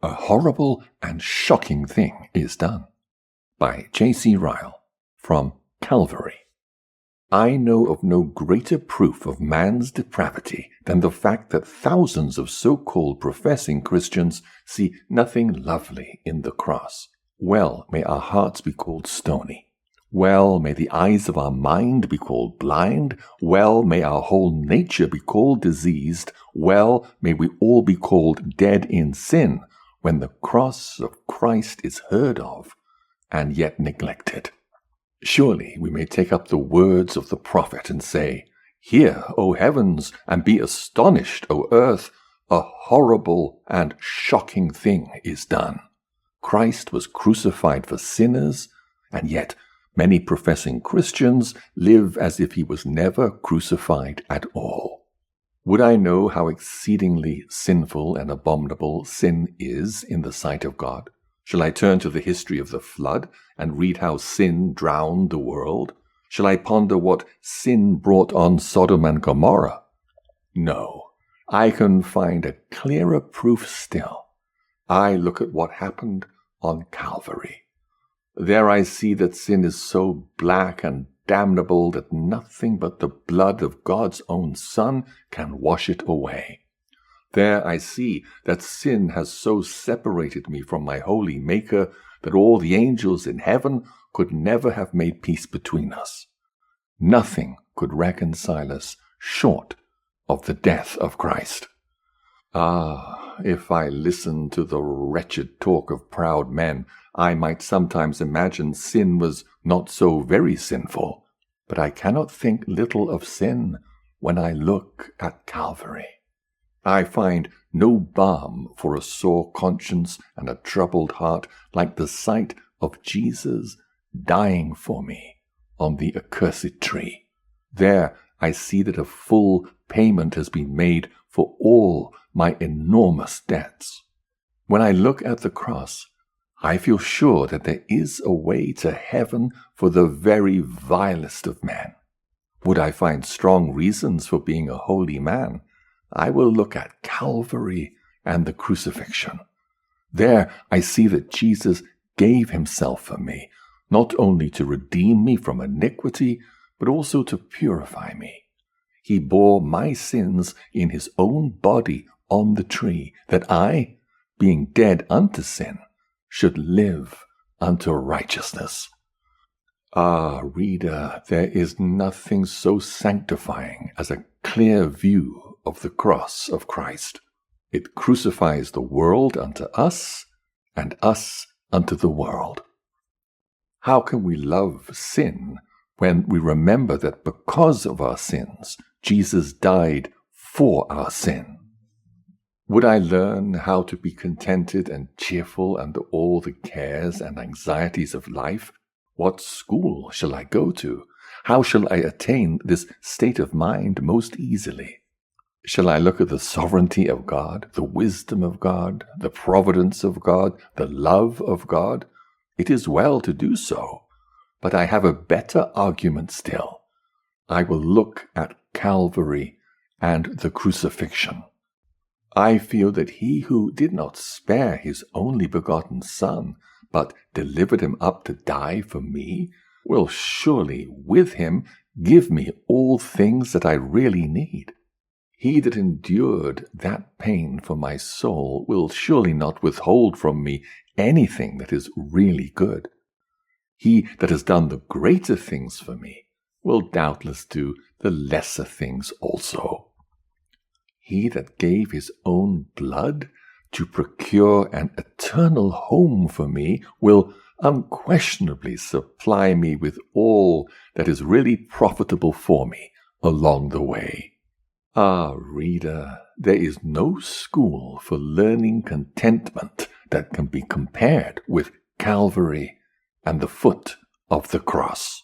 a horrible and shocking thing is done. By J.C. Ryle, from Calvary. I know of no greater proof of man's depravity than the fact that thousands of so-called professing Christians see nothing lovely in the cross. Well may our hearts be called stony. Well may the eyes of our mind be called blind. Well may our whole nature be called diseased. Well may we all be called dead in sin when the cross of Christ is heard of and yet neglected. Surely we may take up the words of the prophet and say, "Hear, O heavens, and be astonished, O earth, a horrible and shocking thing is done. Christ was crucified for sinners, and yet many professing Christians live as if he was never crucified at all." Would I know how exceedingly sinful and abominable sin is in the sight of God? Shall I turn to the history of the flood and read how sin drowned the world? Shall I ponder what sin brought on Sodom and Gomorrah? No, I can find a clearer proof still. I look at what happened on Calvary. There I see that sin is so black and damnable that nothing but the blood of God's own Son can wash it away. There I see that sin has so separated me from my holy Maker that all the angels in heaven could never have made peace between us. Nothing could reconcile us short of the death of Christ. Ah, if I listened to the wretched talk of proud men, I might sometimes imagine sin was not so very sinful. But I cannot think little of sin when I look at Calvary. I find no balm for a sore conscience and a troubled heart like the sight of Jesus dying for me on the accursed tree. There I see that a full payment has been made for all my enormous debts. When I look at the cross, I feel sure that there is a way to heaven for the very vilest of men. Would I find strong reasons for being a holy man, I will look at Calvary and the crucifixion. There I see that Jesus gave himself for me, not only to redeem me from iniquity, but also to purify me. He bore my sins in his own body on the tree, that I, being dead unto sin, should live unto righteousness. Ah, reader, there is nothing so sanctifying as a clear view of the cross of Christ. It crucifies the world unto us, and us unto the world. How can we love sin when we remember that because of our sins, Jesus died for our sin? Would I learn how to be contented and cheerful under all the cares and anxieties of life? What school shall I go to? How shall I attain this state of mind most easily? Shall I look at the sovereignty of God, the wisdom of God, the providence of God, the love of God? It is well to do so, but I have a better argument still. I will look at Calvary and the crucifixion. I feel that he who did not spare his only begotten Son, but delivered him up to die for me, will surely with him give me all things that I really need. He that endured that pain for my soul will surely not withhold from me anything that is really good. He that has done the greater things for me will doubtless do the lesser things also. He that gave his own blood to procure an eternal home for me will unquestionably supply me with all that is really profitable for me along the way. Ah, reader, there is no school for learning contentment that can be compared with Calvary and the foot of the cross.